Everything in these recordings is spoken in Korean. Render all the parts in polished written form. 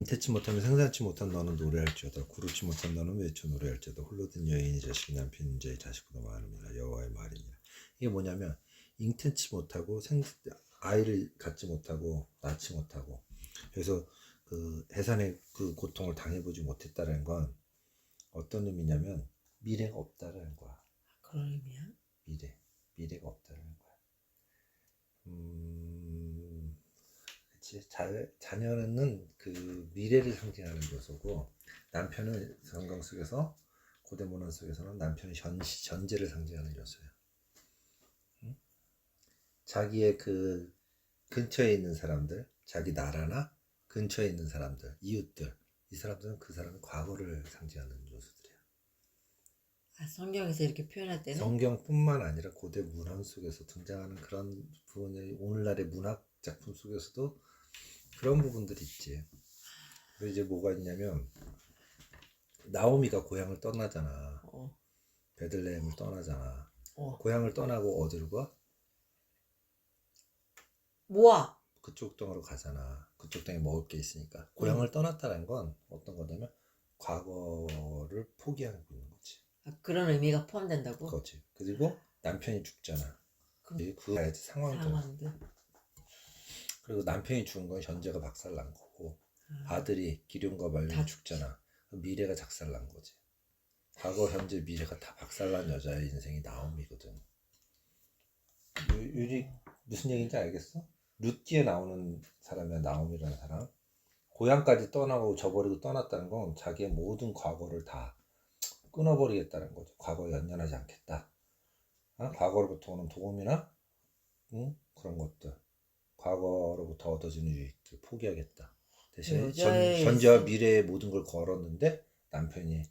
인태치 못하면 생산치 못한 너는 노래할지어다. 구르치 못한 너는 외쳐 노래할지어다. 홀로 든 여인이 자식이 남편 인자의 자식보다 많음이라. 여호와의 말이니라. 이게 뭐냐면 잉태치 못하고 아이를 갖지 못하고 낳지 못하고 그래서 그 해산의 그 고통을 당해보지 못했다는 건 어떤 의미냐면 미래가 없다라는 거야. 그런 의미야? 미래가 없다라는 거야. 그치. 자녀는 그 미래를 상징하는 요소고 남편은 성경 속에서 고대 문헌 속에서는 남편은 현재를 상징하는 요소야. 응? 자기의 그 근처에 있는 사람들, 자기 나라나 근처에 있는 사람들, 이웃들, 이 사람들은 그 사람의 과거를 상징하는 요소들이야. 아, 성경에서 이렇게 표현할 때는? 성경뿐만 아니라 고대 문헌 속에서 등장하는 그런 부분이 오늘날의 문학 작품 속에서도 그런 부분들이 있지. 그리고 이제 뭐가 있냐면 나오미가 고향을 떠나잖아. 베들레헴을 떠나잖아. 고향을 떠나고 어디로 가? 모아. 그쪽 땅으로 가잖아. 그쪽 땅에 먹을 게 있으니까. 고향을 떠났다는 건 어떤 거냐면 과거를 포기하고 있는 거지. 아, 그런 의미가 포함된다고? 그렇지. 그리고 남편이 죽잖아. 그 상황들. 그리고 남편이 죽은 건 현재가 박살난 거고 아들이 기럝과 말려 죽잖아. 미래가 작살난 거지. 과거, 현재, 미래가 다 박살난 여자의 인생이 나옴이거든. 유리 무슨 얘기인지 알겠어? 룻기에 나오는 사람이야. 나옴이라는 사람. 고향까지 떠나고 저버리고 떠났다는 건 자기의 모든 과거를 다 끊어버리겠다는 거죠. 과거에 연연하지 않겠다. 과거로부터 오는 도움이나 그런 것들, 과거로부터 얻어지는 유익들 포기하겠다. 대신 현재와 미래의 모든 걸 걸었는데 남편이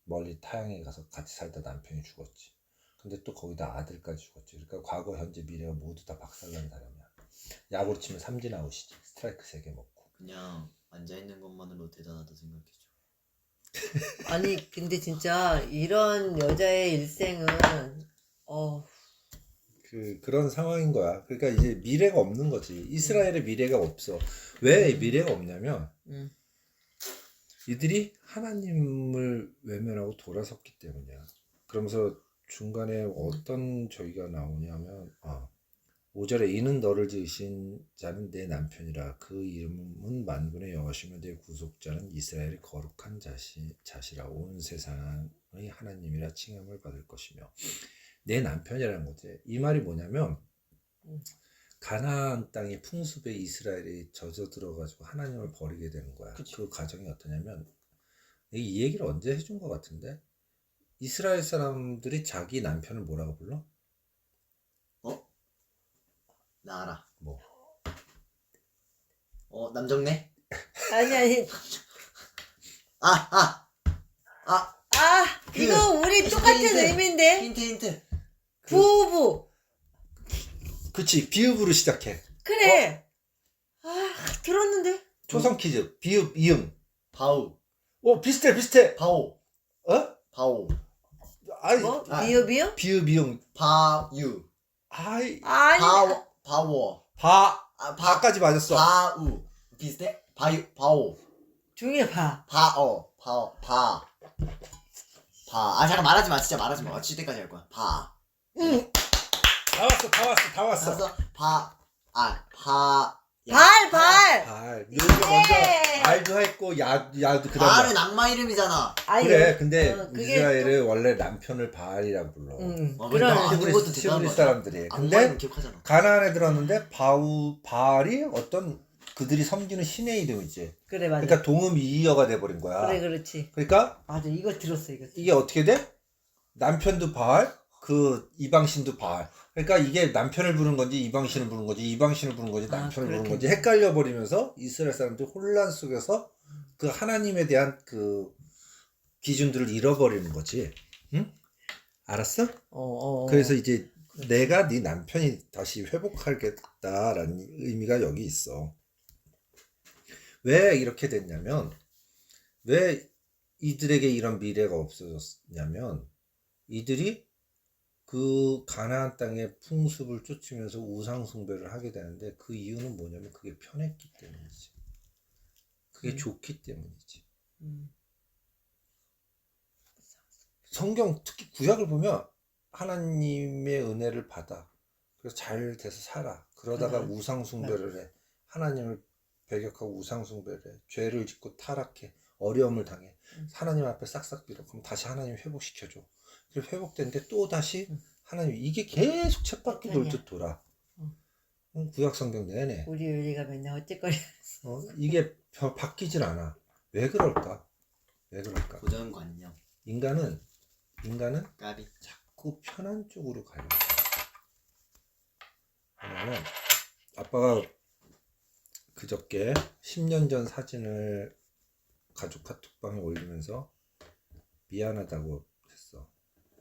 멀리 타향에 가서 같이 살다 남편이 죽었지. 근데 또 거기다 아들까지 죽었지. 그러니까 과거, 현재, 미래가 모두 다 박살난 사람이야. 야구로 치면 삼진아웃이지. 스트라이크 3개 먹고. 그냥 앉아있는 것만으로 대단하다 생각해줘. 아니 근데 진짜 이런 여자의 일생은 그런 상황인 거야. 그러니까 이제 미래가 없는 거지. 이스라엘의 미래가 없어. 왜 미래가 없냐면 이들이 하나님을 외면하고 돌아섰기 때문이야. 그러면서 중간에 어떤 저기가 나오냐면 5절에 이는 너를 지으신 자는 내 남편이라 그 이름은 만군의 여호와시며 내 구속자는 이스라엘의 거룩한 자시라 온 세상의 하나님이라 칭함을 받을 것이며 내 남편이라는 거지. 이 말이 뭐냐면 가나안 땅의 풍습에 이스라엘이 젖어 들어가지고 하나님을 버리게 되는 거야. 그 과정이 어떠냐면 이 얘기를 언제 해준 것 같은데 이스라엘 사람들이 자기 남편을 뭐라고 불러? 나 알아. 뭐? 남정네? 아니 그, 이거 우리 똑같은 힌트. 의미인데. 힌트. 부부. 그치. 비읍으로 시작해. 그래. 들었는데. 초성 퀴즈. 비읍, 이응. 바우. 비슷해. 바오. 바오. 아니, 뭐? 비읍이요? 비읍, 이응. 바유. 아니. 바워. 바까지 맞았어. 바우. 비슷해? 바오. 중에 봐. 잠깐 말하지 마. 진짜 말하지 마. 맞출 때까지 할 거야. 다 왔어. 알았어. 발. 여기 먼저 알도 했고 야도 그 다음에 바알은 악마 이름이잖아. 그래. 근데 그게 이스라엘은 원래 남편을 바알이라고 불러. 그런 그것도 대단한 히브리 거야. 사람들이. 악마 근데 이름 기억하잖아. 가나안에 들었는데 바알이 어떤 그들이 섬기는 신의 이름이지. 그래 맞아. 그러니까 동음이어가 돼버린 거야. 그래 그렇지. 그러니까 맞아 이거 들었어 이거. 이게 어떻게 돼? 남편도 바알, 그 이방신도 바알. 그러니까 이게 남편을 부른 건지 이방신을 부른 건지 이방신을 부른 건지 남편을 부른 건지 헷갈려 버리면서 이스라엘 사람들이 혼란 속에서 그 하나님에 대한 그 기준들을 잃어버리는 거지. 응? 알았어? 그래서 이제 내가 네 남편이 다시 회복하겠다라는 의미가 여기 있어. 왜 이렇게 됐냐면 왜 이들에게 이런 미래가 없어졌냐면 이들이 그 가나안 땅의 풍습을 쫓으면서 우상 숭배를 하게 되는데 그 이유는 뭐냐면 그게 편했기 때문이지. 그게 좋기 때문이지. 음. 성경 특히 구약을 보면 하나님의 은혜를 받아. 그래서 잘 돼서 살아. 그러다가 우상 숭배를 해. 하나님을 배격하고 우상 숭배를 해. 죄를 짓고 타락해. 어려움을 당해. 하나님 앞에 싹싹 빌어. 그럼 다시 하나님 회복시켜줘. 그리고 회복된데 또 다시 하나님, 이게 계속 쳇바퀴 돌듯 돌아. 구약 성경 내내. 우리 요리가 맨날 어쨌거리. 이게 바뀌질 않아. 왜 그럴까? 왜 그럴까? 고정관념. 인간은 까비. 자꾸 편한 쪽으로 가려고 해. 왜냐면 아빠가 그저께 10년 전 사진을 가족 카톡방에 올리면서 미안하다고 했어.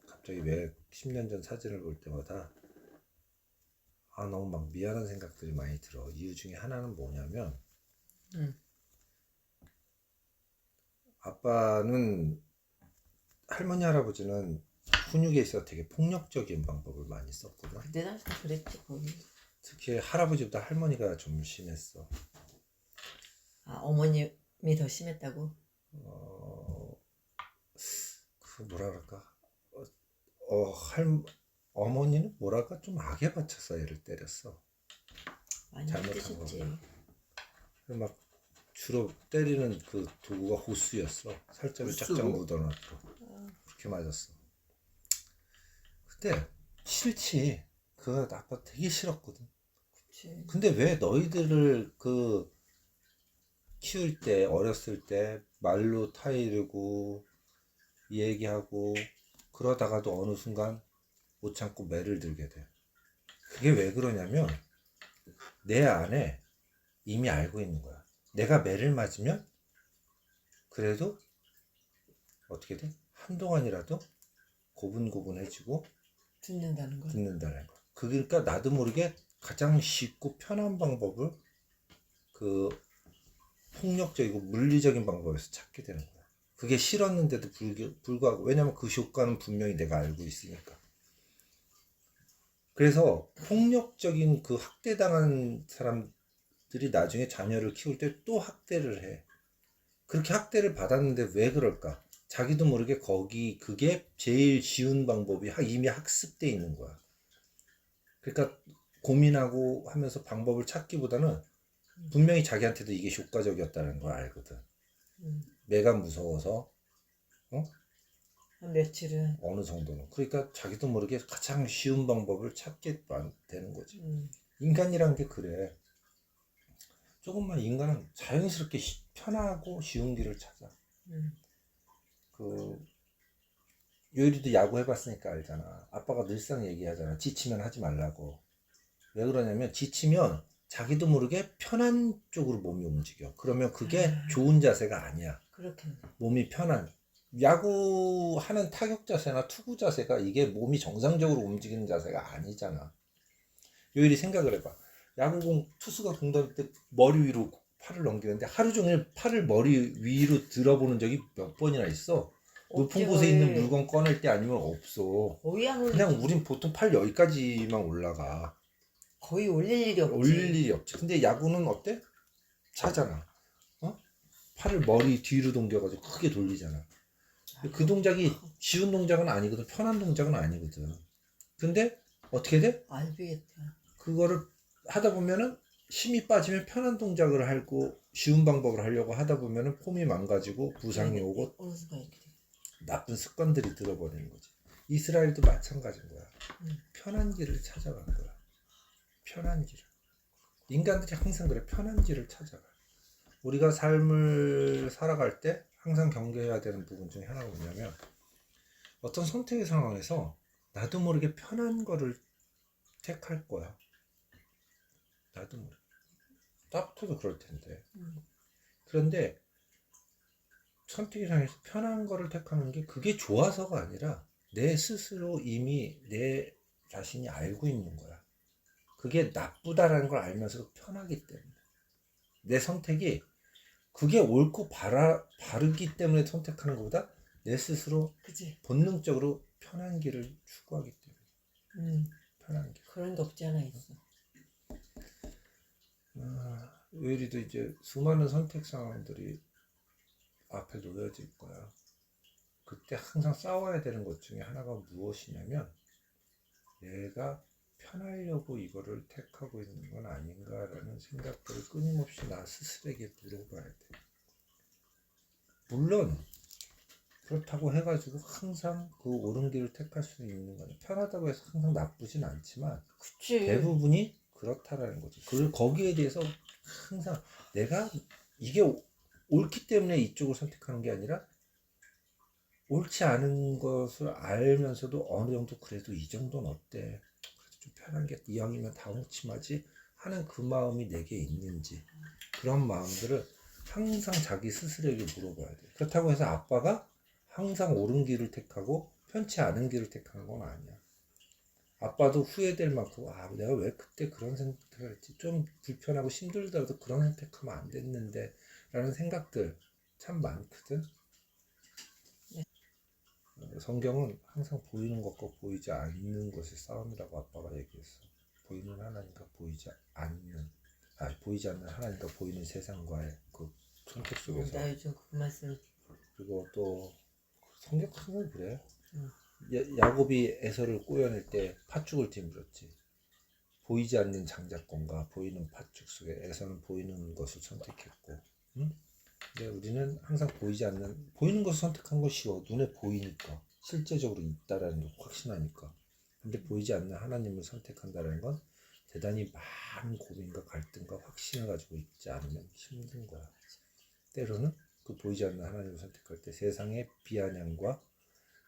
갑자기 왜 10년 전 사진을 볼 때마다 너무 막 미안한 생각들이 많이 들어. 이유 중에 하나는 뭐냐면 아빠는, 할머니 할아버지는 훈육에 있어 되게 폭력적인 방법을 많이 썼거든. 그때 당시 다 그랬지 거기. 특히 할아버지보다 할머니가 좀 심했어. 어머님이 더 심했다고? 그 뭐라 그럴까? 어머니는 뭐랄까 좀 악에 받쳐서 애를 때렸어. 많이 잘못한 힘드셨지. 거구나. 막 주로 때리는 그 도구가 호수였어. 살점이 호수로? 쫙쫙 묻어놨고 그렇게 맞았어. 근데 싫지. 그거 아빠 되게 싫었거든. 그치. 근데 왜 너희들을 키울 때, 어렸을 때 말로 타이르고 얘기하고 그러다가도 어느 순간 못 참고 매를 들게 돼. 그게 왜 그러냐면 내 안에 이미 알고 있는 거야. 내가 매를 맞으면 그래도 어떻게 돼? 한동안이라도 고분고분해지고 듣는다는 거. 듣는다는 거. 그러니까 나도 모르게 가장 쉽고 편한 방법을 폭력적이고 물리적인 방법에서 찾게 되는 거야. 그게 싫었는데도 불구하고, 왜냐면 그 효과는 분명히 내가 알고 있으니까. 그래서 폭력적인 그 학대당한 사람들이 나중에 자녀를 키울 때 또 학대를 해. 그렇게 학대를 받았는데 왜 그럴까? 자기도 모르게 그게 제일 쉬운 방법이 이미 학습돼 있는 거야. 그러니까 고민하고 하면서 방법을 찾기보다는 분명히 자기한테도 이게 효과적이었다는 걸 알거든. 내가 무서워서 한 며칠은. 어느 정도는. 그러니까 자기도 모르게 가장 쉬운 방법을 찾게 되는 거지. 인간이란 게 그래. 조금만 인간은 자연스럽게 편하고 쉬운 길을 찾아. 요리도 야구 해봤으니까 알잖아. 아빠가 늘상 얘기하잖아. 지치면 하지 말라고. 왜 그러냐면 지치면 자기도 모르게 편한 쪽으로 몸이 움직여. 그러면 그게 좋은 자세가 아니야. 그렇겠네. 몸이 편한. 야구하는 타격 자세나 투구 자세가 이게 몸이 정상적으로 움직이는 자세가 아니잖아. 요일이 생각을 해봐. 야구공 투수가 공 던질 때 머리 위로 팔을 넘기는데 하루 종일 팔을 머리 위로 들어보는 적이 몇 번이나 있어. 높은 곳에 있는 물건 꺼낼 때 아니면 없어. 그냥 우린 보통 팔 여기까지만 올라가. 거의 올릴 일이 없지. 올릴 일이 없지. 근데 야구는 어때? 차잖아. 팔을 머리 뒤로 동겨가지고 크게 돌리잖아. 그 동작이 쉬운 동작은 아니거든. 편한 동작은 아니거든. 근데 어떻게 돼? 알겠다. 그거를 하다 보면은 힘이 빠지면 편한 동작을 하고 쉬운 방법을 하려고 하다 보면은 폼이 망가지고 부상이 오고 어느 순간 이렇게 돼. 나쁜 습관들이 들어버리는 거지. 이스라엘도 마찬가지인 거야. 편한 길을 찾아간 거야. 편한 길을. 인간들이 항상 그래. 편한 길을 찾아가. 우리가 삶을 살아갈 때 항상 경계해야 되는 부분 중에 하나가 뭐냐면 어떤 선택의 상황에서 나도 모르게 편한 거를 택할 거야. 나도 모르게. 나부터도 그럴 텐데. 그런데 선택의 상황에서 편한 거를 택하는 게 그게 좋아서가 아니라 내 스스로 이미 내 자신이 알고 있는 거야. 그게 나쁘다라는 걸 알면서도 편하기 때문에. 내 선택이 그게 옳고 바르기 때문에 선택하는 것보다 내 스스로 그치. 본능적으로 편한 길을 추구하기 때문에. 편한 길. 그런 게 없지 않아 있어. 요일이도 이제 수많은 선택 상황들이 앞에 놓여질 거야. 그때 항상 싸워야 되는 것 중에 하나가 무엇이냐면 내가 편하려고 이거를 택하고 있는 건 아닌가라는 생각들을 끊임없이 나 스스로에게 물어봐야 돼. 물론 그렇다고 해가지고 항상 그 옳은 길을 택할 수 있는 거는 편하다고 해서 항상 나쁘진 않지만 그치. 대부분이 그렇다라는 거지. 그리고 거기에 대해서 항상 내가 이게 옳기 때문에 이쪽을 선택하는 게 아니라 옳지 않은 것을 알면서도 어느 정도 그래도 이 정도는 어때? 그래도 좀 편한 게 이왕이면 다홍침하지 하는 그 마음이 내게 있는지 그런 마음들을 항상 자기 스스로에게 물어봐야 돼. 그렇다고 해서 아빠가 항상 옳은 길을 택하고 편치 않은 길을 택하는 건 아니야. 아빠도 후회될 만큼 내가 왜 그때 그런 선택을 했지? 좀 불편하고 힘들더라도 그런 선택하면 안 됐는데 라는 생각들 참 많거든. 성경은 항상 보이는 것과 보이지 않는 것의 싸움이라고 아빠가 얘기했어. 보이는 하나님과 보이지 않는 하나님과 보이는 세상과의 그 선택 속에서. 나 요즘 그 말씀. 그리고 또 성경 항상 그래. 응. 야곱이 에서를 꼬여낼 때 팥죽을 뒤물었지. 보이지 않는 장자권과 보이는 팥죽 속에 에서는 보이는 것을 선택했고, 응? 근데 우리는 항상 보이는 것을 선택한 건 쉬워. 눈에 보이니까 실제적으로 있다라는 걸 확신하니까. 근데 보이지 않는 하나님을 선택한다는 건 대단히 많은 고민과 갈등과 확신을 가지고 있지 않으면 힘든 거야. 때로는 그 보이지 않는 하나님을 선택할 때 세상의 비아냥과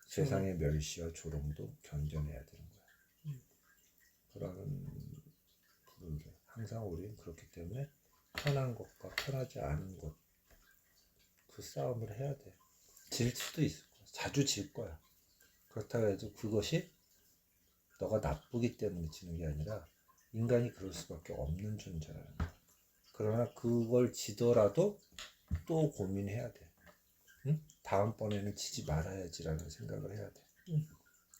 세상의 멸시와 조롱도 견뎌내야 되는 거야. 그런 부분들 항상 우리는 그렇기 때문에 편한 것과 편하지 않은 것 그 싸움을 해야 돼. 질 수도 있을 거야. 자주 질 거야. 그렇다고 해도 그것이 너가 나쁘기 때문에 지는 게 아니라 인간이 그럴 수밖에 없는 존재라는 거야. 그러나 그걸 지더라도 또 고민해야 돼. 응? 다음번에는 지지 말아야지라는 생각을 해야 돼.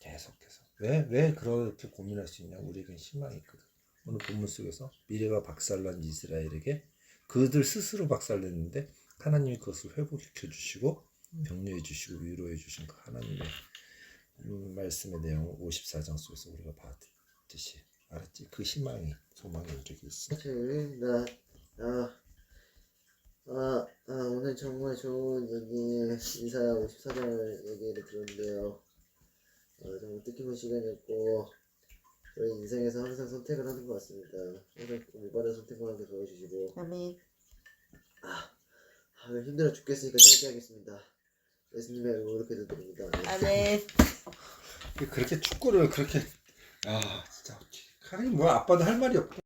계속해서. 왜 그렇게 고민할 수 있냐? 우리에겐 희망이 있거든. 오늘 본문 속에서 미래가 박살난 이스라엘에게 그들 스스로 박살냈는데 하나님이 그것을 회복시켜 주시고 격려해 주시고 위로해 주신 그 하나님의 말씀의 내용을 54장 속에서 우리가 봤듯이 알았지? 그 희망이 소망이 우리에게 있어. 오늘 정말 좋은 얘기 이사야 54장을 얘기를 들었는데요. 정말 뜻깊은 시간이었고 저희 인생에서 항상 선택을 하는 것 같습니다. 항상 올바른 선택을 하게 도와주시고 아멘. 힘들어 죽겠으니까 짧게 하겠습니다. 예수님의 이름으로 이렇게 드립니다. 아멘. 그렇게 축구를 그렇게 진짜 하긴 뭐 아빠도 할 말이 없고